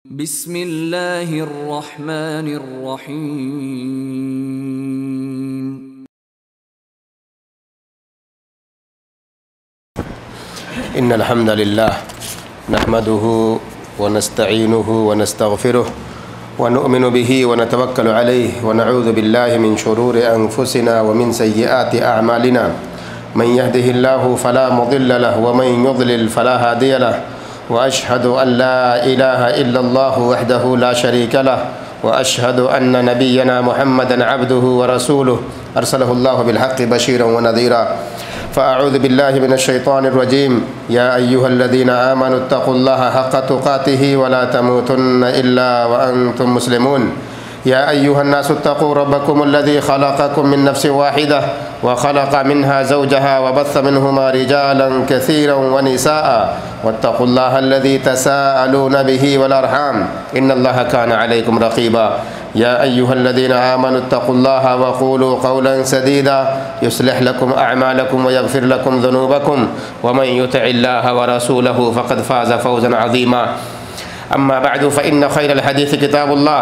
बिस्मिल्लाहिर्रहमानिर्रहीम। इन्नल हम्दुलिल्लाह नहमदुहु व नस्तईनुहु व नस्तगफिरुह व नु'मिनु बिही व नतवक्कलु अलैहि व नऊज़ु बिल्लाहि मिन शुरूरि अनफुसिना व मिन सय्यिआति अअमालिना मन यहदिहिल्लाहु फला मुदिल्ल लहु व मन युद्लिल फला हादिय लहु व अशहदु अन ला इलाहा इल्लल्लाहु वहदहु ला शरीक लहु व अशहदु अन्न नबिय्यना मुहम्मदन अब्दुहु व रसूलुहु अरसलहुल्लाहु बिल हक़्क़ि बशीरन व नज़ीरा। फ़अऊज़ु बिल्लाहि मिनश्शैतानिर्रजीम। या अय्युहल्लज़ीना आमनुत्तक़ुल्लाहा हक़्क़ तुक़ातिही व ला तमूतुन्ना इल्ला व अंतुम मुस्लिमून। या अय्युहन्नासुत्तक़ू रब्बकुमुल्लज़ी ख़लक़कुम मिन नफ़्सिन वाहिदह व ख़लक़ मिन्हा ज़ौजहा व बस्स मिन्हुमा रिजालन कसीरन व निसाअ वत्तक़ुल्लाहल्लज़ी तसाअलून बिही वल अर्हाम इन्नल्लाहा काना अलैकुम रक़ीबा। या अय्युहल्लज़ीना आमनुत्तक़ुल्लाहा व क़ूलू क़ौलन सदीदा युस्लिह लकुम अअमालकुम व यग़फ़िर लकुम ज़ुनूबकुम व मन युतिइल्लाह व रसूलहु फ़क़द फ़ाज़ फ़ौज़न अज़ीमा। अम्मा बअदु फ़इन्न ख़ैरल हदीस किताबुल्लाह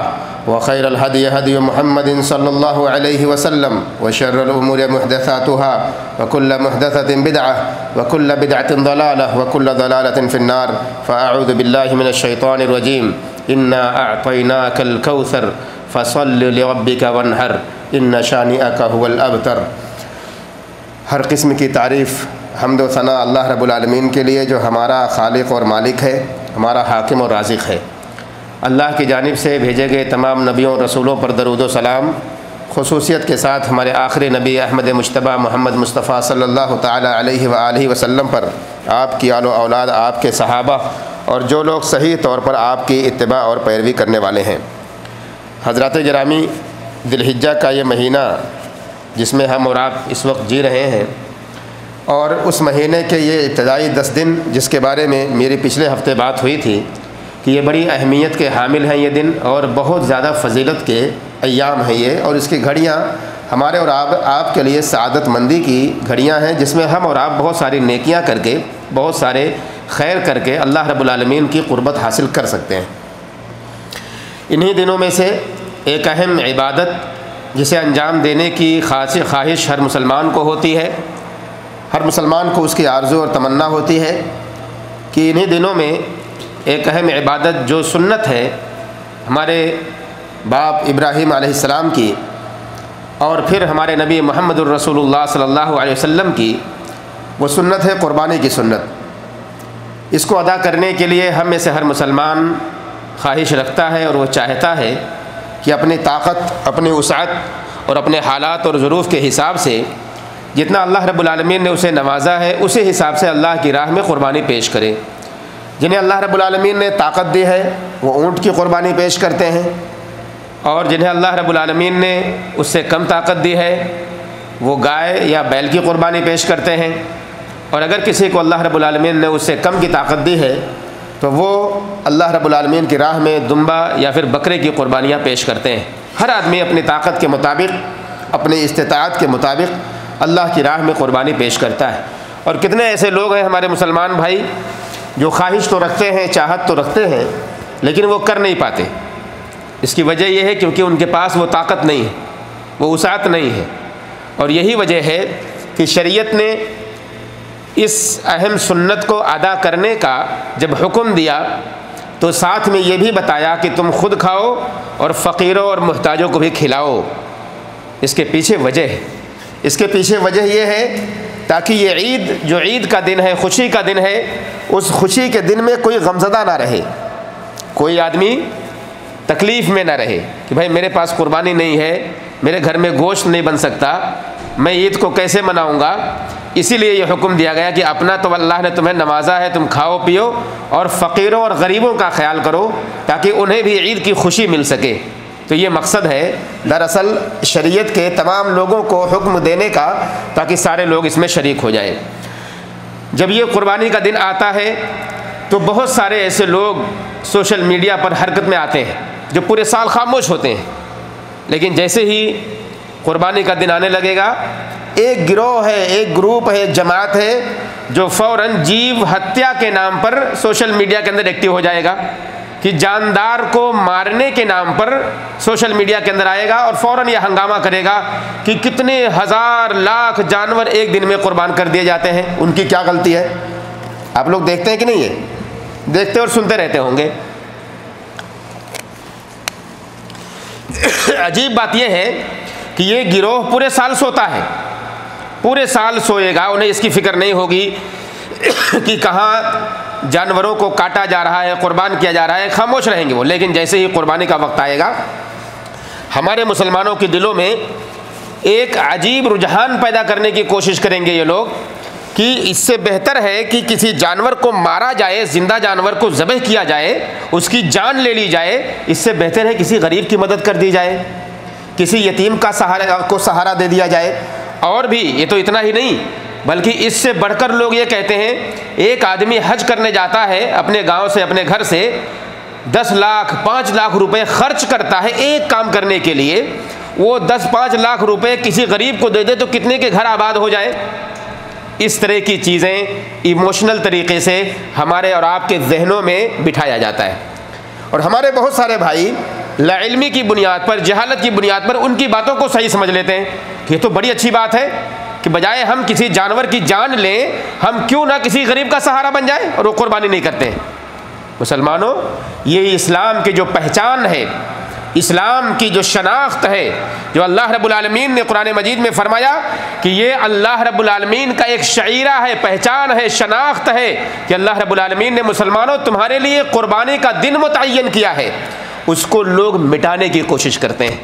व ख़ैरल हदी हदी मुहम्मदिन सल्लल्लाहु अलैहि वसल्लम व शर्रल उमूरि मुहदसातुहा व कुल्लु मुहदसतिन बिदअह व कुल्लु बिदअतिन ज़लालह व कुल्लु ज़लालतिन फ़िन्नार। फ़अऊज़ु बिल्लाहि मिनश्शैतानिर्रजीम। इन्ना अअतैनाकल कौसर फ़सल्लि लिरब्बिका वन्हर इन्न शानिअका हुवल अबतर। हर किस्म की तारीफ़ हम्द व सना अल्लाह रब्बुल आलमीन के लिए जो हमारा खालिक और मालिक है, हमारा हाकिम और राज़िक़ है। अल्लाह की जानिब से भेजे गए तमाम नबियों और रसूलों पर दरूद व सलाम, ख़ुसूसियत के साथ हमारे आखिरी नबी अहमद मुज्तबा मोहम्मद मुस्तफ़ा सल्लल्लाहु ताला अलैहि व आलिहि वसल्लम पर, आपकी आलो औलाद, आपके सहाबा और जो लोग सही तौर पर आपकी इत्तिबा और पैरवी करने वाले हैं। हज़रात गिरामी, दिलहिज्जा का ये महीना जिसमें हम और आप इस वक्त जी रहे हैं, और उस महीने के ये इब्तदाई 10 दिन जिसके बारे में मेरी पिछले हफ्ते बात हुई थी कि ये बड़ी अहमियत के हामिल हैं ये दिन, और बहुत ज़्यादा फ़जीलत के अय्याम हैं ये, और इसकी घड़ियाँ हमारे और आपके लिए सआदत मंदी की घड़ियाँ हैं, जिसमें हम और आप बहुत सारी नेकियाँ करके, बहुत सारे खैर करके अल्लाह रब्बुल आलमीन की क़ुर्बत हासिल कर सकते हैं। इन्हीं दिनों में से एक अहम इबादत जिसे अंजाम देने की ख्वाहिश हर मुसलमान को होती है, हर मुसलमान को उसकी आरज़ू और तमन्ना होती है कि इन्हीं दिनों में एक अहम इबादत जो सुन्नत है हमारे बाप इब्राहीम अलैहिस्सलाम की, और फिर हमारे नबी मुहम्मदुर रसूलुल्लाह सल्लल्लाहु अलैहि वसल्लम की, वो सुन्नत है क़ुरबानी की सुन्नत। इसको अदा करने के लिए हम में से हर मुसलमान ख्वाहिश रखता है और वो चाहता है कि अपनी ताकत, अपनी वुसअत और अपने हालात और ज़रूफ़ के हिसाब से जितना अल्लाह रब्बुल आलमीन ने उसे नवाजा है, उसी हिसाब से अल्लाह की राह में क़ुरबानी पेश करे। जिन्हें अल्लाह रब्बुल आलमीन ने ताकत दी है वो ऊँट की क़ुरबानी पेश करते हैं, और जिन्हें अल्लाह रब्बुल आलमीन ने उससे कम ताकत दी है वो गाय या बैल की क़ुरबानी पेश करते हैं, और अगर किसी को अल्लाह रब्बुल आलमीन ने उससे कम की ताकत दी है तो वो अल्लाह रब्बुल आलमीन की राह में दुम्बा या फिर बकरे की क़ुरबानियाँ पेश करते हैं। हर आदमी अपनी ताकत के मुताबिक, अपनी इस्तिताअत के मुताबिक अल्लाह की राह में क़ुरबानी पेश करता है। और कितने ऐसे लोग हैं हमारे मुसलमान भाई जो ख्वाहिश तो रखते हैं, चाहत तो रखते हैं, लेकिन वो कर नहीं पाते। इसकी वजह यह है क्योंकि उनके पास वो ताकत नहीं है, वो वुसअत नहीं है। और यही वजह है कि शरीयत ने इस अहम सुन्नत को अदा करने का जब हुक्म दिया तो साथ में ये भी बताया कि तुम खुद खाओ और फ़कीरों और मुहताजों को भी खिलाओ। इसके पीछे वजह है, इसके पीछे वजह यह है ताकि ये ईद, जो ईद का दिन है, खुशी का दिन है, उस खुशी के दिन में कोई गमज़दा ना रहे, कोई आदमी तकलीफ़ में ना रहे कि भाई मेरे पास कुर्बानी नहीं है, मेरे घर में गोश्त नहीं बन सकता, मैं ईद को कैसे मनाऊंगा। इसीलिए ये हुक्म दिया गया कि अपना तो अल्लाह ने तुम्हें नवाजा है, तुम खाओ पियो और फ़कीरों और गरीबों का ख्याल करो ताकि उन्हें भी ईद की खुशी मिल सके। तो ये मकसद है दरअसल शरीयत के तमाम लोगों को हुक्म देने का, ताकि सारे लोग इसमें शरीक हो जाए। जब ये कुर्बानी का दिन आता है तो बहुत सारे ऐसे लोग सोशल मीडिया पर हरकत में आते हैं जो पूरे साल खामोश होते हैं, लेकिन जैसे ही कुर्बानी का दिन आने लगेगा एक गिरोह है, एक ग्रुप है, एक जमात है जो फ़ौरन जीव हत्या के नाम पर सोशल मीडिया के अंदर एक्टिव हो जाएगा कि जानदार को मारने के नाम पर सोशल मीडिया के अंदर आएगा और फ़ौरन यह हंगामा करेगा कि कितने हज़ार लाख जानवर एक दिन में कुर्बान कर दिए जाते हैं, उनकी क्या गलती है। आप लोग देखते हैं कि नहीं, है देखते और सुनते रहते होंगे। अजीब बात यह है कि ये गिरोह पूरे साल सोता है, पूरे साल सोएगा, उन्हें इसकी फिक्र नहीं होगी कि कहाँ जानवरों को काटा जा रहा है, कुर्बान किया जा रहा है, खामोश रहेंगे वो। लेकिन जैसे ही कुर्बानी का वक्त आएगा, हमारे मुसलमानों के दिलों में एक अजीब रुझान पैदा करने की कोशिश करेंगे ये लोग कि इससे बेहतर है कि किसी जानवर को मारा जाए, जिंदा जानवर को ज़बह किया जाए, उसकी जान ले ली जाए, इससे बेहतर है किसी गरीब की मदद कर दी जाए, किसी यतीम का सहारा दे दिया जाए। और भी ये तो इतना ही नहीं, बल्कि इससे बढ़कर लोग ये कहते हैं, एक आदमी हज करने जाता है अपने गांव से, अपने घर से 10 लाख 5 लाख रुपए खर्च करता है एक काम करने के लिए, वो 10-5 लाख रुपए किसी गरीब को दे दे तो कितने के घर आबाद हो जाए। इस तरह की चीज़ें इमोशनल तरीके से हमारे और आपके जहनों में बिठाया जाता है। और हमारे बहुत सारे भाई लाइल्मी की बुनियाद पर, जहालत की बुनियाद पर उनकी बातों को सही समझ लेते हैं कि ये तो बड़ी अच्छी बात है कि बजाय हम किसी जानवर की जान लें, हम क्यों ना किसी गरीब का सहारा बन जाए, और वो कुर्बानी नहीं करते हैं। मुसलमानों, ये इस्लाम की जो पहचान है, इस्लाम की जो शनाख्त है, जो अल्लाह रब्बुल आलमीन ने कुरान मजीद में फरमाया कि ये अल्लाह रब्बुल आलमीन का एक शईरा है, पहचान है, शनाख्त है कि अल्लाह रब्बुल आलमीन ने मुसलमानों तुम्हारे लिए कुर्बानी का दिन मुतय्यन किया है, उसको लोग मिटाने की कोशिश करते हैं,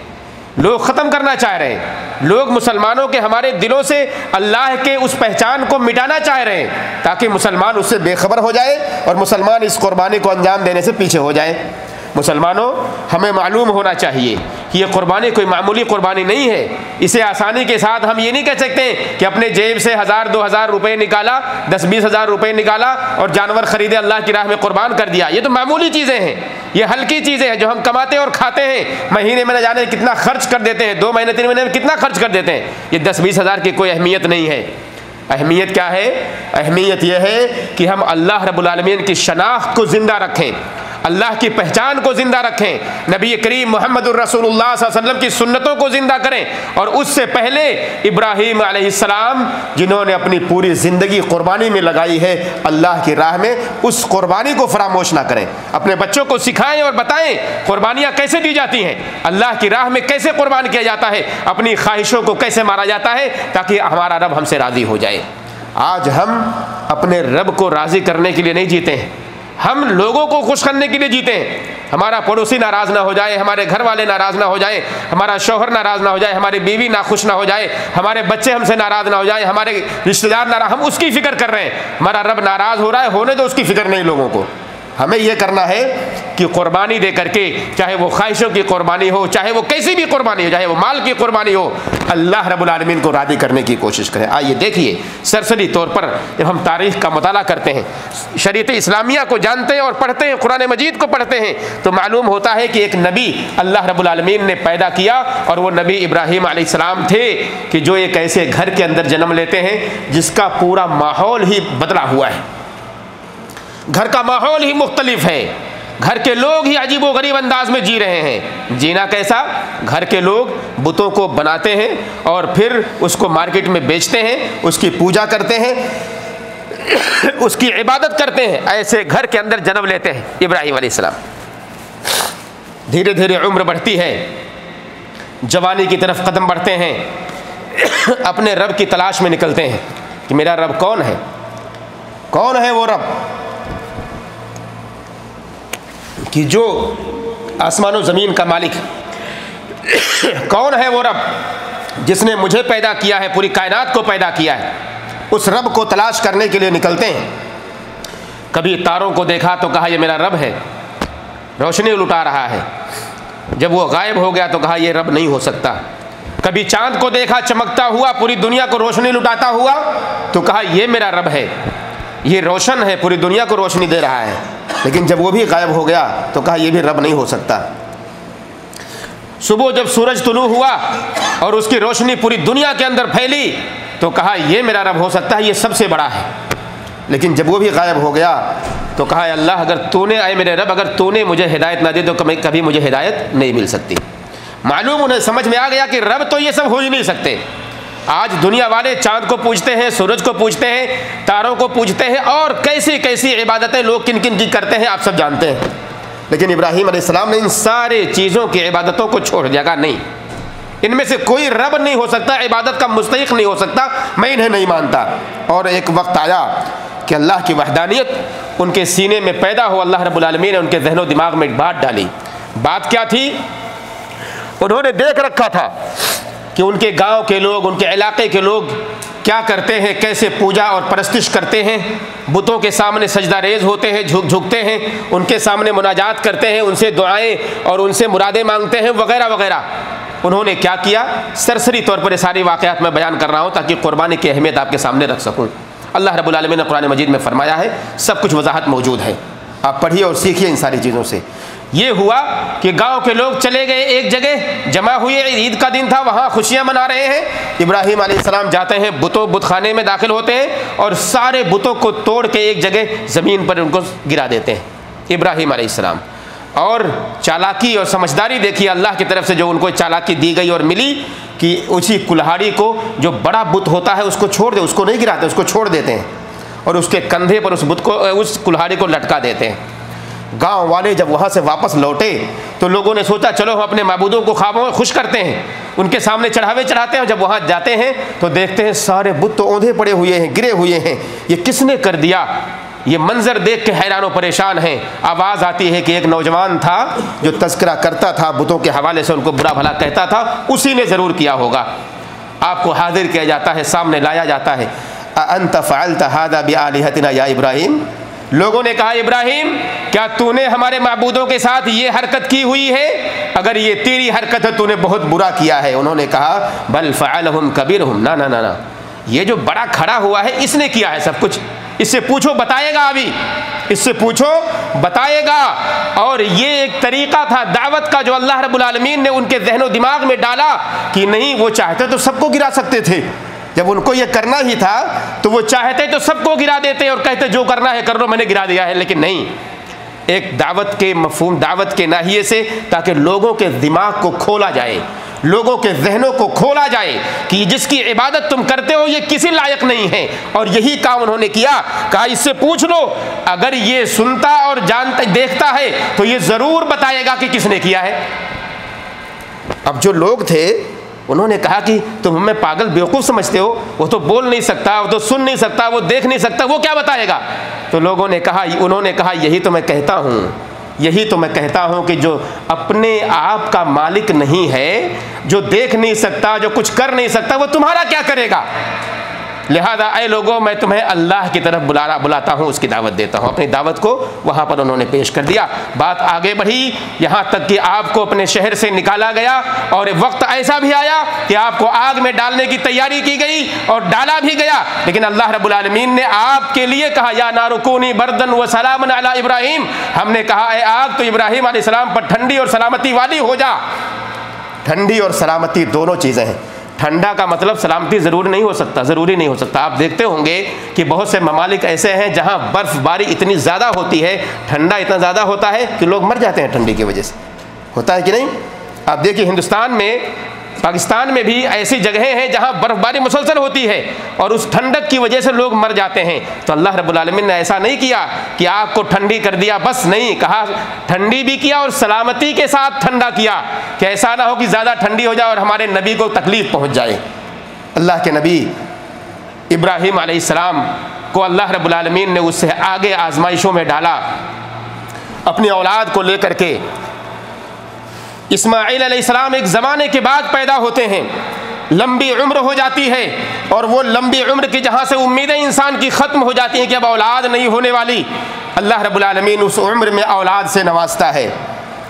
लोग ख़त्म करना चाह रहे हैं। लोग मुसलमानों के, हमारे दिलों से अल्लाह के उस पहचान को मिटाना चाह रहे हैं ताकि मुसलमान उससे बेखबर हो जाए और मुसलमान इस कुर्बानी को अंजाम देने से पीछे हो जाए। मुसलमानों, हमें मालूम होना चाहिए कि ये कुर्बानी कोई मामूली कुर्बानी नहीं है। इसे आसानी के साथ हम ये नहीं कह सकते कि अपने जेब से 1000-2000 रुपये निकाला, 10-20 हज़ार रुपये निकाला और जानवर खरीदे, अल्लाह की राह में कुर्बान कर दिया। ये तो मामूली चीज़ें हैं, ये हल्की चीज़ें हैं जो हम कमाते और खाते हैं। महीने में न जाने कितना खर्च कर देते हैं, 2 महीने 3 महीने में कितना खर्च कर देते हैं। ये 10-20 हज़ार की कोई अहमियत नहीं है। अहमियत क्या है? अहमियत यह है कि हम अल्लाह रब्बुल आलमीन की शनाख्त को ज़िंदा रखें, अल्लाह की पहचान को ज़िंदा रखें, नबी करीम मुहम्मदुर रसूलुल्लाह सल्लल्लाहु अलैहि वसल्लम की सुन्नतों को ज़िंदा करें। और उससे पहले इब्राहीम अलैहिस्सलाम, जिन्होंने अपनी पूरी ज़िंदगी कुर्बानी में लगाई है अल्लाह की राह में, उस कुर्बानी को फरामोश ना करें। अपने बच्चों को सिखाएं और बताएं कुर्बानियाँ कैसे दी जाती हैं, अल्लाह की राह में कैसे कुर्बान किया जाता है, अपनी ख्वाहिशों को कैसे मारा जाता है, ताकि हमारा रब हमसे राज़ी हो जाए। आज हम अपने रब को राज़ी करने के लिए नहीं जीते हैं, हम लोगों को खुश करने के लिए जीते हैं। हमारा पड़ोसी नाराज़ ना हो जाए, हमारे घर वाले नाराज़ ना हो जाए, हमारा शौहर नाराज़ ना हो जाए, हमारी बीवी नाखुश ना हो जाए, हमारे बच्चे हमसे नाराज़ ना हो जाए, हमारे रिश्तेदार नाराज़, हम उसकी फ़िक्र कर रहे हैं। हमारा रब नाराज़ हो रहा है, होने दो, उसकी फ़िक्र नहीं लोगों को। हमें यह करना है कि कुर्बानी दे करके, चाहे वो ख्वाहिशों की कुर्बानी हो, चाहे वो कैसी भी कुर्बानी हो, चाहे वो माल की कुर्बानी हो, अल्लाह रब्बुल आलमीन को राज़ी करने की कोशिश करें। आइए देखिए, सरसरी तौर पर जब हम तारीख़ का मुताला करते हैं, शरीयत इस्लामिया को जानते हैं और पढ़ते हैं, कुरान मजीद को पढ़ते हैं, तो मालूम होता है कि एक नबी अल्लाह रब्बुल आलमीन ने पैदा किया, और वो नबी इब्राहीम अलैहिस्सलाम थे कि जो एक ऐसे घर के अंदर जन्म लेते हैं जिसका पूरा माहौल ही बदला हुआ है, घर का माहौल ही मुख्तलिफ है, घर के लोग ही अजीबो गरीब अंदाज में जी रहे हैं। जीना कैसा? घर के लोग बुतों को बनाते हैं और फिर उसको मार्केट में बेचते हैं, उसकी पूजा करते हैं, उसकी इबादत करते हैं। ऐसे घर के अंदर जन्म लेते हैं इब्राहीम अलैहिस्सलाम। धीरे धीरे उम्र बढ़ती है, जवानी की तरफ कदम बढ़ते हैं, अपने रब की तलाश में निकलते हैं कि मेरा रब कौन है, कौन है वो रब कि जो आसमान और ज़मीन का मालिक है। कौन है वो रब जिसने मुझे पैदा किया है, पूरी कायनात को पैदा किया है। उस रब को तलाश करने के लिए निकलते हैं। कभी तारों को देखा तो कहा ये मेरा रब है, रोशनी लुटा रहा है। जब वो गायब हो गया तो कहा ये रब नहीं हो सकता। कभी चांद को देखा चमकता हुआ, पूरी दुनिया को रोशनी लुटाता हुआ, तो कहा ये मेरा रब है, ये रोशन है, पूरी दुनिया को रोशनी दे रहा है। लेकिन जब वो भी गायब हो गया तो कहा यह भी रब नहीं हो सकता। सुबह जब सूरज तुलू हुआ और उसकी रोशनी पूरी दुनिया के अंदर फैली तो कहा यह मेरा रब हो सकता है, ये सबसे बड़ा है। लेकिन जब वो भी गायब हो गया तो कहा अल्लाह अगर तूने, आए मेरे रब, अगर तूने मुझे हिदायत ना दी तो कभी मुझे हिदायत नहीं मिल सकती। मालूम उन्हें समझ में आ गया कि रब तो ये सब हो ही नहीं सकते। आज दुनिया वाले चाँद को पूजते हैं, सूरज को पूजते हैं, तारों को पूजते हैं, और कैसी कैसी इबादतें लोग किन किन की करते हैं आप सब जानते हैं। लेकिन इब्राहीम अलैहिस्सलाम ने इन सारे चीज़ों की इबादतों को छोड़ दिया। नहीं, इनमें से कोई रब नहीं हो सकता, इबादत का मुस्तहिक नहीं हो सकता, मैं इन्हें नहीं मानता। और एक वक्त आया कि अल्लाह की वहदानियत उनके सीने में पैदा हो, अल्लाह रब्बुल आलमीन ने उनके जहनो दिमाग में एक बात डाली। बात क्या थी? उन्होंने देख रखा था कि उनके गांव के लोग, उनके इलाके के लोग क्या करते हैं, कैसे पूजा और परस्तिश करते हैं, बुतों के सामने सजदा रेज होते हैं, झुकते हैं, उनके सामने मुनाजात करते हैं, उनसे दुआएं और उनसे मुरादें मांगते हैं, वगैरह वगैरह। उन्होंने क्या किया, सरसरी तौर पर ये सारी वाक़यात मैं बयान कर रहा हूँ ताकि कुर्बानी की अहमियत आपके सामने रख सकूँ। अल्लाह रब्बुल आलमीन ने कुरान मजीद में फरमाया है, सब कुछ वजाहत मौजूद है, आप पढ़िए और सीखिए इन सारी चीज़ों से। ये हुआ कि गांव के लोग चले गए, एक जगह जमा हुए, ईद का दिन था, वहाँ खुशियाँ मना रहे हैं। इब्राहीम अलैहिस्सलाम जाते हैं, बुतखाने में दाखिल होते हैं और सारे बुतों को तोड़ के एक जगह ज़मीन पर उनको गिरा देते हैं इब्राहीम अलैहिस्सलाम। और चालाकी और समझदारी देखिए अल्लाह की तरफ से जो उनको चालाकी दी गई और मिली कि उसी कुल्हाड़ी को, जो बड़ा बुत होता है उसको छोड़ दे, उसको नहीं गिराते, उसको छोड़ देते हैं और उसके कंधे पर उस बुत को, उस कुल्हाड़ी को लटका देते हैं। गांव वाले जब वहाँ से वापस लौटे तो लोगों ने सोचा चलो हम अपने माबूदों को ख्वाबों में खुश करते हैं, उनके सामने चढ़ावे चढ़ाते हैं। जब वहाँ जाते हैं तो देखते हैं सारे बुत तो औंधे पड़े हुए हैं, गिरे हुए हैं। ये किसने कर दिया? ये मंजर देख के हैरान और परेशान हैं। आवाज़ आती है कि एक नौजवान था जो तज़किरा करता था, बुतों के हवाले से उनको बुरा भला कहता था, उसी ने ज़रूर किया होगा। आपको हाजिर किया जाता है, सामने लाया जाता है। अअंत फ़अल्त हाज़ा बिआलिहतिना या इब्राहीम। लोगों ने कहा इब्राहीम, क्या तूने हमारे माबूदों के साथ ये हरकत की हुई है? अगर ये तेरी हरकत है तूने बहुत बुरा किया है। उन्होंने कहा बल फ़अलहुम कबीरहुम, ना ना ना ना, ये जो बड़ा खड़ा हुआ है इसने किया है सब कुछ, इससे पूछो बताएगा, अभी इससे पूछो बताएगा। और ये एक तरीक़ा था दावत का जो अल्लाह रब्बुल आलमीन ने उनके ज़हनो दिमाग में डाला कि नहीं, वो चाहते तो सबको गिरा सकते थे। जब उनको ये करना ही था तो वो चाहते तो सबको गिरा देते और कहते जो करना है कर लो, मैंने गिरा दिया है। लेकिन नहीं, एक दावत के मफहूम, दावत के नाहिए से, ताकि लोगों के दिमाग को खोला जाए, लोगों के जहनों को खोला जाए कि जिसकी इबादत तुम करते हो ये किसी लायक नहीं है। और यही काम उन्होंने किया। कहा इससे पूछ लो, अगर ये सुनता और जानता देखता है तो ये ज़रूर बताएगा कि किसने किया है। अब जो लोग थे उन्होंने कहा कि तुम हमें पागल बेवकूफ़ समझते हो, वो तो बोल नहीं सकता, वो तो सुन नहीं सकता, वो देख नहीं सकता, वो क्या बताएगा? तो लोगों ने कहा, उन्होंने कहा यही तो मैं कहता हूँ, यही तो मैं कहता हूँ कि जो अपने आप का मालिक नहीं है, जो देख नहीं सकता, जो कुछ कर नहीं सकता, वो तुम्हारा क्या करेगा? लिहाजा ऐ लोगों, मैं तुम्हें अल्लाह की तरफ बुलाता हूँ, उसकी दावत देता हूँ। अपनी दावत को वहाँ पर उन्होंने पेश कर दिया। बात आगे बढ़ी, यहाँ तक कि आपको अपने शहर से निकाला गया और वक्त ऐसा भी आया कि आपको आग में डालने की तैयारी की गई और डाला भी गया। लेकिन अल्लाह रब्बुल आलमीन ने आपके लिए कहा या नारु कूनी बर्दन व सलामन अला इब्राहीम। हमने कहा ऐ आग तो इब्राहीम अलैहिस्सलाम पर ठंडी और सलामती वाली हो जा। ठंडी और सलामती दोनों चीज़ें हैं। ठंडा का मतलब सलामती ज़रूरी नहीं हो सकता, ज़रूरी नहीं हो सकता। आप देखते होंगे कि बहुत से ममालिक ऐसे हैं जहां बर्फ़बारी इतनी ज़्यादा होती है, ठंडा इतना ज़्यादा होता है कि लोग मर जाते हैं ठंडी की वजह से। होता है कि नहीं? आप देखिए हिंदुस्तान में, पाकिस्तान में भी ऐसी जगहें हैं जहां बर्फ़बारी मुसलसल होती है और उस ठंडक की वजह से लोग मर जाते हैं। तो अल्लाह रब्बुल आलमीन ने ऐसा नहीं किया कि आग को ठंडी कर दिया, बस नहीं, कहा ठंडी भी किया और सलामती के साथ ठंडा किया कि ऐसा ना हो कि ज़्यादा ठंडी हो जाए और हमारे नबी को तकलीफ़ पहुँच जाए। अल्लाह के नबी इब्राहीम अलैहिस्सलाम को अल्लाह रब्बुल आलमीन ने उससे आगे आजमाइशों में डाला। अपनी औलाद को लेकर के इस्माइल अलैहिस्सलाम एक ज़माने के बाद पैदा होते हैं, लंबी उम्र हो जाती है और वो लंबी उम्र की जहाँ से उम्मीदें इंसान की ख़त्म हो जाती हैं कि अब औलाद नहीं होने वाली, अल्लाह रब्बुल आलमीन उस उम्र में औलाद से नवाजता है।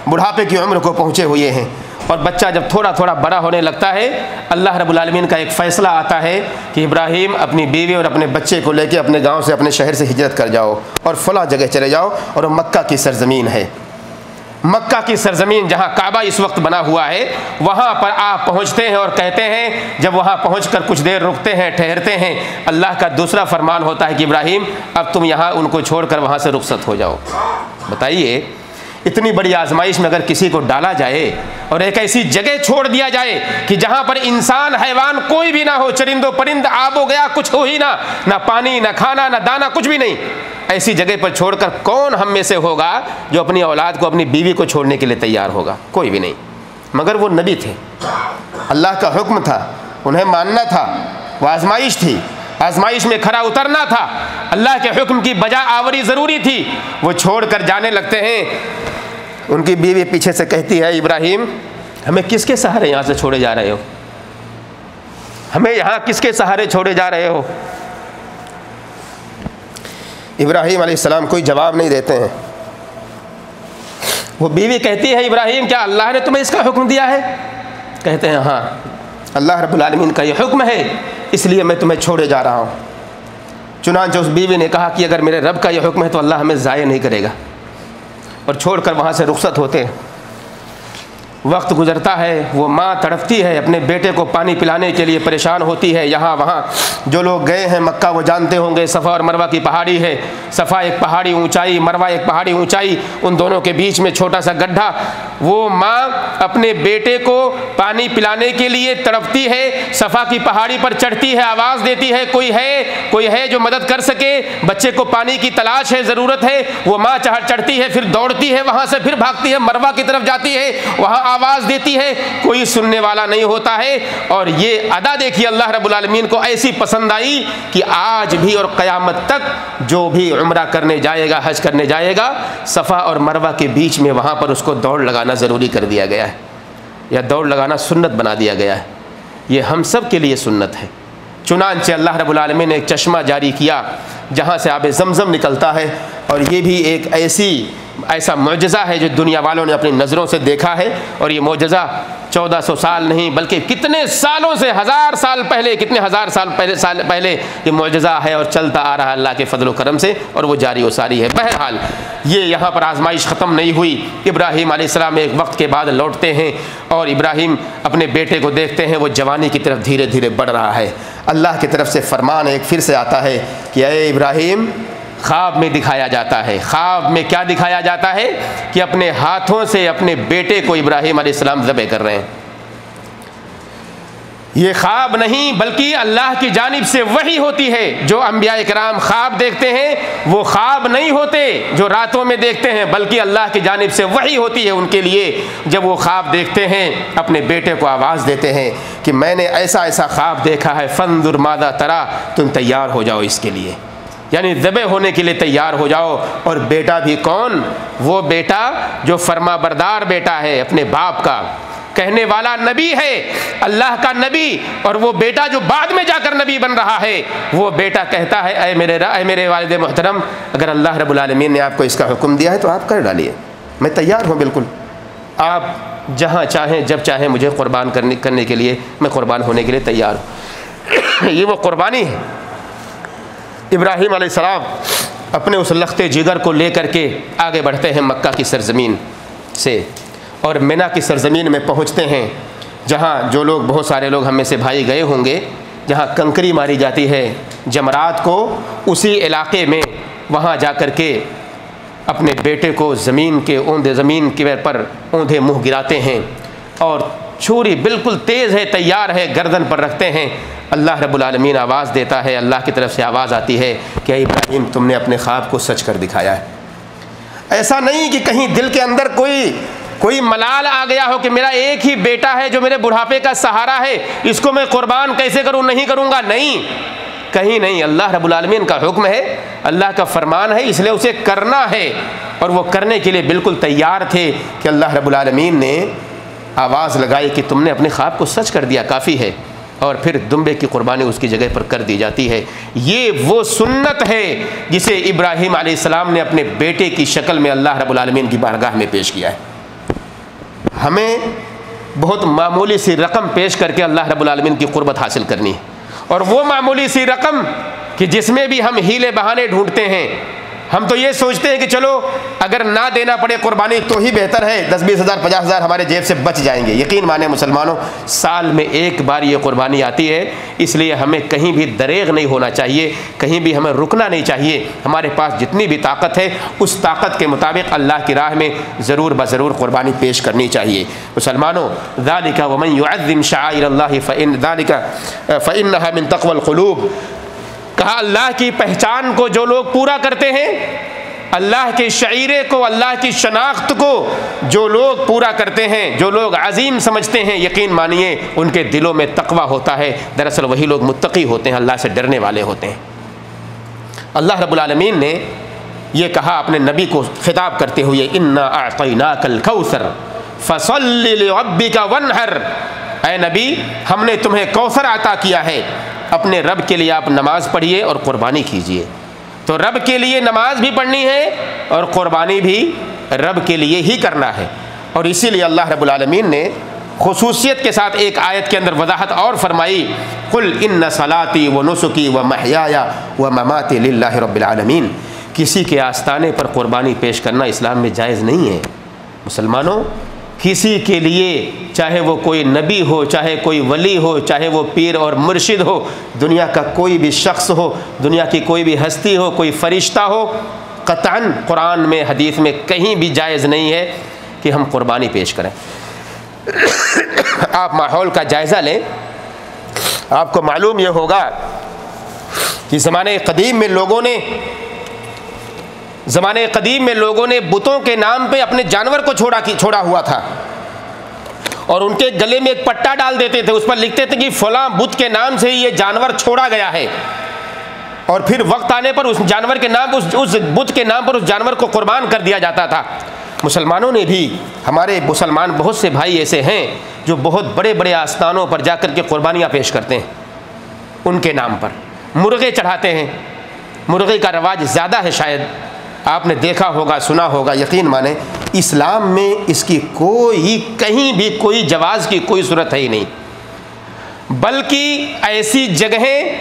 बुढ़ापे की उम्र को पहुँचे हुए हैं और बच्चा जब थोड़ा थोड़ा बड़ा होने लगता है, अल्लाह रब्बुल आलमीन का एक फ़ैसला आता है कि इब्राहीम अपनी बीवी और अपने बच्चे को लेकर अपने गाँव से, अपने शहर से हिजरत कर जाओ और फ़लाँ जगह चले जाओ और मक्का की सरज़मीन है। मक्का की सरजमीन जहाँ काबा इस वक्त बना हुआ है, वहाँ पर आप पहुँचते हैं और कहते हैं, जब वहाँ पहुँचकर कुछ देर रुकते हैं, ठहरते हैं, अल्लाह का दूसरा फरमान होता है कि इब्राहिम अब तुम यहाँ उनको छोड़कर वहाँ से रुखसत हो जाओ। बताइए, इतनी बड़ी आजमाइश में अगर किसी को डाला जाए और एक ऐसी जगह छोड़ दिया जाए कि जहाँ पर इंसान हैवान कोई भी ना हो, चरिंदो परिंद आबो गया कुछ हो ही ना पानी ना खाना ना दाना कुछ भी नहीं, ऐसी जगह पर छोड़कर कौन हम में से होगा जो अपनी औलाद को, अपनी बीवी को छोड़ने के लिए तैयार होगा? कोई भी नहीं। मगर वो नबी थे, अल्लाह का हुक्म था, उन्हें मानना था, वो आजमाइश थी, आजमाइश में खरा उतरना था, अल्लाह के हुक्म की बजा आवरी ज़रूरी थी। वो छोड़कर जाने लगते हैं। उनकी बीवी पीछे से कहती है, इब्राहिम हमें किसके सहारे यहाँ से छोड़े जा रहे हो? हमें यहाँ किसके सहारे छोड़े जा रहे हो? इब्राहिम अलैहिस्सलाम कोई जवाब नहीं देते हैं। वो बीवी कहती है, इब्राहिम क्या अल्लाह ने तुम्हें इसका हुक्म दिया है? कहते हैं हाँ, अल्लाह रब्बुल आलमीन का ये हुक्म है, इसलिए मैं तुम्हें छोड़े जा रहा हूँ। चुनांचे उस बीवी ने कहा कि अगर मेरे रब का ये हुक्म है तो अल्लाह हमें ज़ाया नहीं करेगा, और छोड़कर वहाँ से रुखसत होते हैं। वक्त गुजरता है, वो माँ तड़पती है, अपने बेटे को पानी पिलाने के लिए परेशान होती है। यहाँ वहाँ जो लोग गए हैं मक्का वो जानते होंगे, सफ़ा और मरवा की पहाड़ी है, सफ़ा एक पहाड़ी ऊंचाई, मरवा एक पहाड़ी ऊंचाई, उन दोनों के बीच में छोटा सा गड्ढा। वो माँ अपने बेटे को पानी पिलाने के लिए तड़पती है, सफ़ा की पहाड़ी पर चढ़ती है, आवाज़ देती है कोई है जो मदद कर सके, बच्चे को पानी की तलाश है, ज़रूरत है। वो माँ चढ़ती है, फिर दौड़ती है, वहाँ से फिर भागती है, मरवा की तरफ जाती है, वहाँ आवाज़ देती है, कोई सुनने वाला नहीं होता है। और ये अदा देखिए, अल्लाह रब्बुल आलमीन को ऐसी पसंद आई कि आज भी और क़यामत तक जो भी उम्रा करने जाएगा, हज करने जाएगा, सफ़ा और मरवा के बीच में वहाँ पर उसको दौड़ लगाना ज़रूरी कर दिया गया है, या दौड़ लगाना सुन्नत बना दिया गया है। ये हम सब के लिए सुन्नत है। चुनांचे अल्लाह रब्बुल आलमीन ने एक चश्मा जारी किया जहाँ से आब ज़मज़म निकलता है, और ये भी एक ऐसा मुअजिज़ा है जो दुनिया वालों ने अपनी नज़रों से देखा है। और ये मुअजिज़ा 1400 साल नहीं बल्कि कितने सालों से, हज़ार साल पहले, कितने हज़ार साल पहले ये मुअजिज़ा है और चलता आ रहा है अल्लाह के फजल करम से, और वो जारी व सारी है। बहरहाल ये यहाँ पर आजमाइश ख़त्म नहीं हुई। इब्राहीम अलैहिस्सलाम एक वक्त के बाद लौटते हैं और इब्राहीम अपने बेटे को देखते हैं, वो जवानी की तरफ धीरे धीरे बढ़ रहा है। अल्लाह की तरफ से फरमान एक फिर से आता है कि अरे इब्राहीम, ख्वाब में दिखाया जाता है। ख्वाब में क्या दिखाया जाता है कि अपने हाथों से अपने बेटे को इब्राहीम अलैहिस्सलाम ज़बह कर रहे हैं। ये ख्वाब नहीं बल्कि अल्लाह की जानिब से वही होती है। जो अंबिया इकराम ख्वाब देखते हैं वो ख्वाब नहीं होते जो रातों में देखते हैं, बल्कि अल्लाह की जानिब से वही होती है उनके लिए। जब वो ख्वाब देखते हैं, अपने बेटे को आवाज़ देते हैं कि मैंने ऐसा ऐसा ख्वाब देखा है, फंजुर मादा तरा, तुम तैयार हो जाओ इसके लिए, यानी ज़बह होने के लिए तैयार हो जाओ। और बेटा भी कौन? वो बेटा जो फरमाबरदार बेटा है, अपने बाप का कहने वाला नबी है, अल्लाह का नबी। और वो बेटा जो बाद में जाकर नबी बन रहा है, वो बेटा कहता है ऐ मेरे वालिद मोहतरम, अगर अल्लाह रब्बुल आलमीन ने आपको इसका हुक्म दिया है तो आप कर डालिए, मैं तैयार हूँ बिल्कुल। आप जहाँ चाहें जब चाहें मुझे क़ुरबान करने के लिए, मैं क़ुरबान होने के लिए तैयार हूँ। ये वो क़ुरबानी है। इब्राहीम अलैहिस्सलाम अपने उस लख्ते जिगर को लेकर के आगे बढ़ते हैं मक्का की सरज़मीन से, और मिना की सरज़मीन में पहुँचते हैं, जहाँ जो लोग, बहुत सारे लोग हम में से भाई गए होंगे, जहाँ कंकरी मारी जाती है जमरात को, उसी इलाके में वहाँ जा कर के अपने बेटे को ज़मीन के पर औंधे मुँह गिराते हैं, और छुरी बिल्कुल तेज़ है, तैयार है, गर्दन पर रखते हैं। अल्लाह रब्बुल आलमीन आवाज़ देता है, अल्लाह की तरफ से आवाज़ आती है कि इब्राहीम, तुमने अपने ख्वाब को सच कर दिखाया है। ऐसा नहीं कि कहीं दिल के अंदर कोई मलाल आ गया हो कि मेरा एक ही बेटा है जो मेरे बुढ़ापे का सहारा है, इसको मैं कुर्बान कैसे करूं, नहीं करूंगा, नहीं, कहीं नहीं। अल्लाह रब्बुल आलमीन का हुक्म है, अल्लाह का फरमान है, इसलिए उसे करना है। और वो करने के लिए बिल्कुल तैयार थे कि अल्लाह रब्बुल आलमीन ने आवाज़ लगाई कि तुमने अपने ख्वाब को सच कर दिया, काफ़ी है। और फिर दुम्बे की कुर्बानी उसकी जगह पर कर दी जाती है। ये वो सुन्नत है जिसे इब्राहीम अलैहिस्सलाम ने अपने बेटे की शक्ल में अल्लाह रब्बुल आलमीन की बारगाह में पेश किया है। हमें बहुत मामूली सी रकम पेश करके अल्लाह रब्बुल आलमीन की कुर्बत हासिल करनी है, और वो मामूली सी रकम कि जिसमें भी हम हीले बहाने ढूंढते हैं, हम तो ये सोचते हैं कि चलो अगर ना देना पड़े कुर्बानी तो ही बेहतर है, 10-20 हज़ार 50 हज़ार हमारे जेब से बच जाएंगे। यकीन माने मुसलमानों, साल में एक बार ये कुर्बानी आती है, इसलिए हमें कहीं भी दरेग नहीं होना चाहिए, कहीं भी हमें रुकना नहीं चाहिए। हमारे पास जितनी भी ताकत है उस ताकत के मुताबिक अल्लाह की राह में ज़रूर ब कुर्बानी पेश करनी चाहिए। मुसलमानों, ज़ालिका वमन युअज़्ज़िम शआइरल्लाहि फ़इन्नहा मिन तक़वल क़ुलूब, कहा अल्लाह की पहचान को जो लोग पूरा करते हैं, अल्लाह के शईरे को, अल्लाह की शनाख्त को जो लोग पूरा करते हैं, जो लोग अजीम समझते हैं, यकीन मानिए उनके दिलों में तकवा होता है। दरअसल वही लोग मुत्तकी होते हैं, अल्लाह से डरने वाले होते हैं। अल्लाह रब्बुल आलमीन ने ये कहा अपने नबी को खिताब करते हुए, इन्ना अअतैनाकल कौसर फसल्लि लिरब्बिका वन्हर, ऐ नबी हमने तुम्हें कौसर अता किया है, अपने रब के लिए आप नमाज पढ़िए और क़ुरबानी कीजिए। तो रब के लिए नमाज भी पढ़नी है और क़ुरबानी भी रब के लिए ही करना है। और इसीलिए अल्लाह रब्बुल आलमीन ने खुसूसियत के साथ एक आयत के अंदर वजाहत और फरमाई, कुल इन्ना सलाती व नुसुकी व महयाया व ममाती लिल्लाहि रब्बिल आलमीन। किसी के आस्ताने पर क़ुरबानी पेश करना इस्लाम में जायज़ नहीं है। मुसलमानों, किसी के लिए, चाहे वो कोई नबी हो, चाहे कोई वली हो, चाहे वो पीर और मुर्शिद हो, दुनिया का कोई भी शख्स हो, दुनिया की कोई भी हस्ती हो, कोई फ़रिश्ता हो, क़तअन कुरान में हदीस में कहीं भी जायज़ नहीं है कि हम क़ुरबानी पेश करें। आप माहौल का जायज़ा लें, आपको मालूम ये होगा कि ज़माने क़दीम में लोगों ने बुतों के नाम पे अपने जानवर को छोड़ा हुआ था और उनके गले में एक पट्टा डाल देते थे, उस पर लिखते थे कि फलां बुत के नाम से ये जानवर छोड़ा गया है। और फिर वक्त आने पर उस जानवर के नाम, उस बुत के नाम पर उस जानवर को कुर्बान कर दिया जाता था। मुसलमानों ने भी, हमारे मुसलमान बहुत से भाई ऐसे हैं जो बहुत बड़े बड़े आस्थानों पर जाकर के कुर्बानियाँ पेश करते हैं, उनके नाम पर मुर्गे चढ़ाते हैं। मुर्गे का रवाज ज़्यादा है, शायद आपने देखा होगा, सुना होगा। यकीन माने इस्लाम में इसकी कहीं भी कोई जवाज़ की कोई सूरत है ही नहीं, बल्कि ऐसी जगहें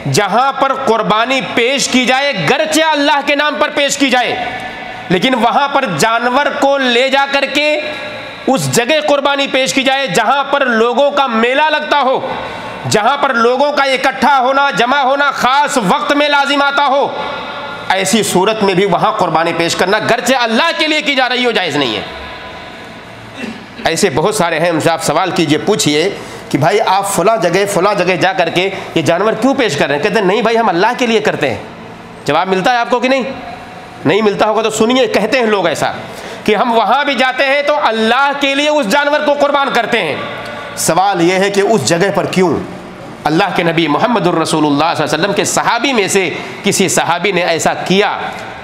जहाँ पर कुर्बानी पेश की जाए, गरचे अल्लाह के नाम पर पेश की जाए, लेकिन वहाँ पर जानवर को ले जा कर के उस जगह कुर्बानी पेश की जाए जहाँ पर लोगों का मेला लगता हो, जहाँ पर लोगों का इकट्ठा होना, जमा होना ख़ास वक्त में लाजिम आता हो। ऐसी सूरत में भी वहाँ कुर्बानी पेश करना गरचे अल्लाह के लिए की जा रही हो, जायज़ नहीं है। ऐसे बहुत सारे हैं, उनसे आप सवाल कीजिए, पूछिए कि भाई आप फला जगह जा करके ये जानवर क्यों पेश कर रहे हैं? कहते हैं नहीं भाई, हम अल्लाह के लिए करते हैं। जवाब मिलता है आपको कि नहीं मिलता होगा तो सुनिए। कहते हैं लोग ऐसा कि हम वहाँ भी जाते हैं तो अल्लाह के लिए उस जानवर को कुर्बान करते हैं। सवाल यह है कि उस जगह पर क्यों? अल्लाह के नबी मुहम्मदुर रसूलुल्लाह सल्लल्लाहु अलैहि वसल्लम के सहाबी में से किसी सहाबी ने ऐसा किया,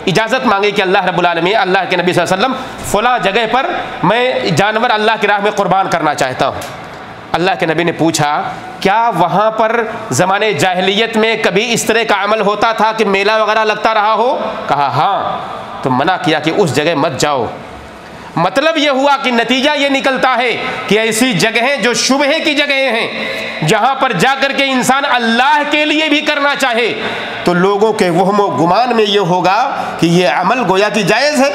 इजाज़त मांगी कि अल्लाह रब्बुल आलमीन, अल्लाह के नबी सल्लल्लाहु अलैहि वसल्लम फ़लाँ जगह पर मैं जानवर अल्लाह की राह में कुर्बान करना चाहता हूँ। अल्लाह के नबी ने पूछा, क्या वहाँ पर ज़माने जाहिलियत में कभी इस तरह का अमल होता था कि मेला वगैरह लगता रहा हो? कहा हाँ। तो मना किया कि उस जगह मत जाओ। मतलब यह हुआ कि नतीजा ये निकलता है कि ऐसी जगहें जो शुबहे की जगहें हैं, जहाँ पर जाकर के इंसान अल्लाह के लिए भी करना चाहे तो लोगों के वहमो गुमान में ये होगा कि ये अमल गोया कि जायज़ है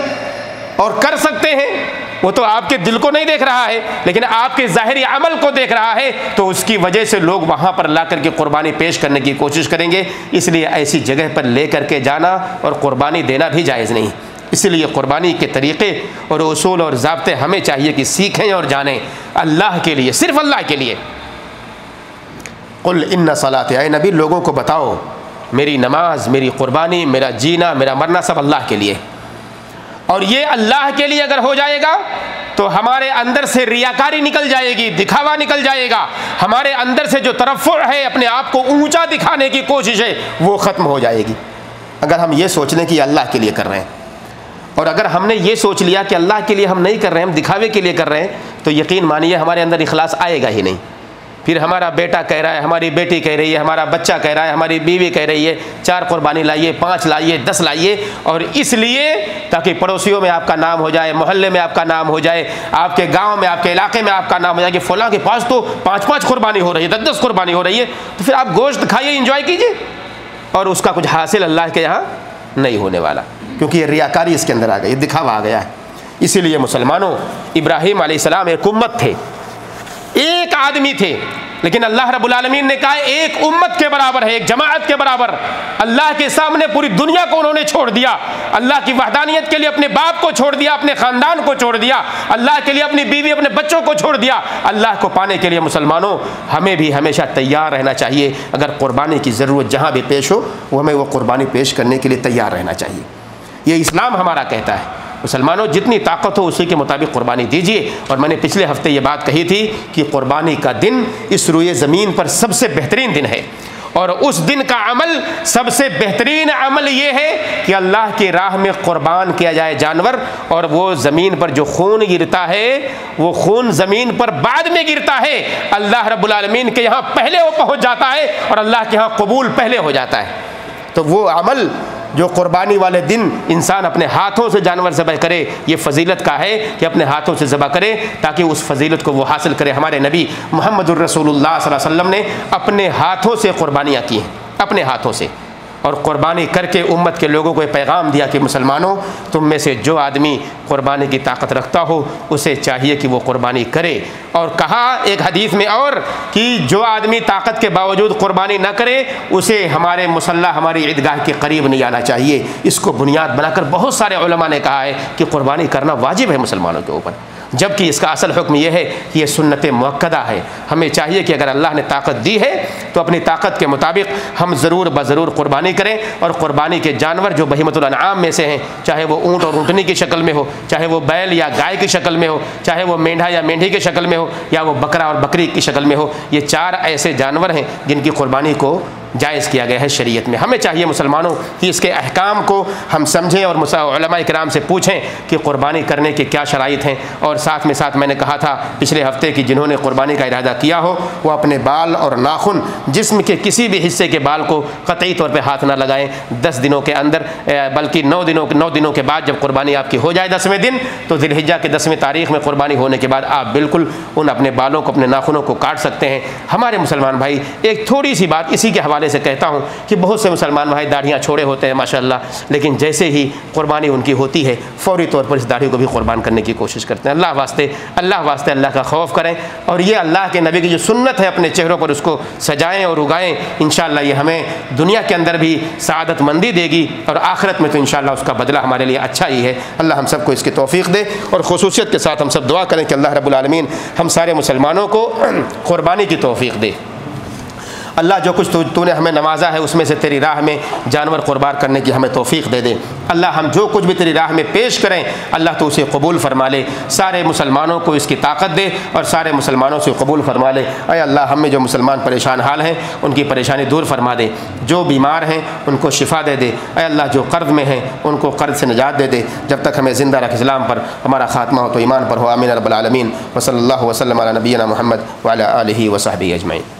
और कर सकते हैं। वो तो आपके दिल को नहीं देख रहा है, लेकिन आपके ज़ाहिरी अमल को देख रहा है, तो उसकी वजह से लोग वहाँ पर ला करके कुर्बानी पेश करने की कोशिश करेंगे। इसलिए ऐसी जगह पर ले करके जाना और कुर्बानी देना भी जायज़ नहीं। इसलिए कुर्बानी के तरीक़े और उसूल और ज़ाब्ते हमें चाहिए कि सीखें और जानें अल्लाह के लिए, सिर्फ़ अल्लाह के लिए। कुल इन्ना सलाती, ऐ नबी लोगों को बताओ मेरी नमाज, मेरी कुर्बानी, मेरा जीना, मेरा मरना सब अल्लाह के लिए। और ये अल्लाह के लिए अगर हो जाएगा तो हमारे अंदर से रियाकारी निकल जाएगी, दिखावा निकल जाएगा। हमारे अंदर से जो तरफ़्फ़ुर है, अपने आप को ऊंचा दिखाने की कोशिश है, वो ख़त्म हो जाएगी। अगर हम ये सोच लें कि अल्लाह के लिए कर रहे हैं, और अगर हमने ये सोच लिया कि अल्लाह के लिए हम नहीं कर रहे हैं, हम दिखावे के लिए कर रहे हैं, तो यकीन मानिए हमारे अंदर इखलास आएगा ही नहीं। फिर हमारा बेटा कह रहा है, हमारी बेटी कह रही है, हमारा बच्चा कह रहा है, हमारी बीवी कह रही है 4 कुर्बानी लाइए, 5 लाइए, 10 लाइए, और इसलिए ताकि पड़ोसियों में आपका नाम हो जाए, मोहल्ले में आपका नाम हो जाए, आपके गांव में, आपके इलाके में आपका नाम हो जाए कि फ़लाँ के पास तो 5-5 कुर्बानी हो रही है, 10-10 कुर्बानी हो रही है। तो फिर आप गोश्त खाइए, इंजॉय कीजिए, और उसका कुछ हासिल अल्लाह के यहाँ नहीं होने वाला। क्योंकि ये रियाकारी इसके अंदर आ गई, दिखावा आ गया है। इसीलिए मुसलमानों, इब्राहीम अलैहिस्सलाम एक उम्मत थे, एक आदमी थे, लेकिन अल्लाह रब्बुल आलमीन ने कहा एक उम्मत के बराबर है, एक जमाअत के बराबर। अल्लाह के सामने पूरी दुनिया को उन्होंने छोड़ दिया, अल्लाह की वहदानियत के लिए अपने बाप को छोड़ दिया, अपने ख़ानदान को छोड़ दिया, अल्लाह के लिए अपनी बीवी अपने बच्चों को छोड़ दिया। अल्लाह को पाने के लिए मुसलमानों हमें भी हमेशा तैयार रहना चाहिए। अगर क़ुरबानी की ज़रूरत जहाँ भी पेश हो, वो हमें वो क़ुरबानी पेश करने के लिए तैयार रहना चाहिए। ये इस्लाम हमारा कहता है। मुसलमानों, जितनी ताकत हो उसी के मुताबिक क़ुरबानी दीजिए। और मैंने पिछले हफ्ते ये बात कही थी कि क़ुरबानी का दिन इस रुए ज़मीन पर सबसे बेहतरीन दिन है, और उस दिन का अमल, सबसे बेहतरीन अमल ये है कि अल्लाह की राह में क़ुरबान किया जाए जानवर। और वो ज़मीन पर जो खून गिरता है, वो खून ज़मीन पर बाद में गिरता है, अल्लाह रब्बुल आलमीन के यहाँ पहले वो पहुँच जाता है और अल्लाह के यहाँ कबूल पहले हो जाता है। तो वो अमल जो क़ुरबानी वाले दिन इंसान अपने हाथों से जानवर ज़बह करे, ये फ़जीलत का है कि अपने हाथों से ज़बह करे ताकि उस फ़जीलत को वो हासिल करे। हमारे नबी मुहम्मदुर रसूलुल्लाह सल्लल्लाहु अलैहि वसल्लम ने अपने हाथों से क़ुरबानियाँ की हैं, अपने हाथों से, और क़ुरबानी करके उम्मत के लोगों को पैगाम दिया कि मुसलमानों, तुम में से जो आदमी क़ुरबानी की ताकत रखता हो उसे चाहिए कि वो क़ुरबानी करे। और कहा एक हदीस में और कि जो आदमी ताकत के बावजूद क़ुरबानी न करे उसे हमारे मुसल्ला, हमारी ईदगाह के करीब नहीं आना चाहिए। इसको बुनियाद बनाकर बहुत सारे उलमा ने कहा है कि क़ुरबानी करना वाजिब है मुसलमानों के ऊपर, जबकि इसका असल हुक्म यह है कि यह सुन्नत मुअक्कदा है। हमें चाहिए कि अगर अल्लाह ने ताकत दी है तो अपनी ताकत के मुताबिक हम ज़रूर ज़रूर क़ुरबानी करें। और क़ुरबानी के जानवर जो बहीमतुल अनआम में से हैं, चाहे वो ऊँट और ऊँटनी की शक्ल में हो, चाहे वो बैल या गाय की शक्ल में हो, चाहे वो मेंढा या मेंढी की शक्ल में हो, या वो बकरा और बकरी की शक्ल में हो, ये 4 ऐसे जानवर हैं जिनकी क़ुरबानी को जायज़ किया गया है शरीयत में। हमें चाहिए मुसलमानों कि इसके अहकाम को हम समझें और उलमा किराम से पूछें कि क़ुरबानी करने के क्या शराइत हैं। और साथ में साथ मैंने कहा था पिछले हफ्ते कि जिन्होंने क़ुरबानी का इरादा किया हो वो अपने बाल और नाखून, जिस्म के किसी भी हिस्से के बाल को क़तई तौर पर हाथ ना लगाएं 10 दिनों के अंदर, बल्कि 9 दिनों के बाद जब क़ुरबानी आपकी हो जाए 10वें दिन, तो ज़िलहिज्जा के 10वें तारीख़ में क़ुरबानी होने के बाद आप बिल्कुल उन अपने बालों को, अपने नाखूनों को काट सकते हैं। हमारे मुसलमान भाई, एक थोड़ी सी बात इसी के हवाले से कहता हूँ कि बहुत से मुसलमान भाई दाढ़ियाँ छोड़े होते हैं माशाअल्लाह, लेकिन जैसे ही क़ुरबानी उनकी होती है फ़ौरी तौर पर इस दाढ़ी को भी क़ुरबान करने की कोशिश करते हैं। अल्लाह वास्ते अल्लाह का खौफ करें और ये अल्लाह के नबी की जो सुन्नत है अपने चेहरों पर उसको सजाएं और उगाएं। इंशाअल्लाह ये हमें दुनिया के अंदर भी सआदतमंदी देगी और आखिरत में तो इंशाअल्लाह उसका बदला हमारे लिए अच्छा ही है। अल्लाह हम सबको इसकी तौफीक दे। और खुसूसियत के साथ हम सब दुआ करें कि अल्लाह रब्बुल आलमीन हम सारे मुसलमानों को क़ुरबानी की तौफीक दे। अल्लाह जो कुछ तूने हमें नवाजा है उसमें से तेरी राह में जानवर क़ुरबान करने की हमें तौफीक दे दे। अल्लाह हम जो कुछ भी तेरी राह में पेश करें अल्लाह तो उसे कबूल फरमा ले। सारे मुसलमानों को इसकी ताकत दे और सारे मुसलमानों से कबूल फरमा ले। अय अल्लाह हम में जो मुसलमान परेशान हाल हैं उनकी परेशानी दूर फरमा दे। जो बीमार हैं उनको शिफा दे दे। अय अल्लाह जो कर्ज़ में हैं उनको कर्ज़ से निजात दे दे। जब तक हमें ज़िंदा रख इस्लाम पर, हमारा ख़ात्मा हो तो ईमान पर हो। आमीन रब्बल आलमीन। व सल्लल्लाहु वसल्लम अला नबीना मुहम्मद व अला आलिहि व सहबिहि अजमईन।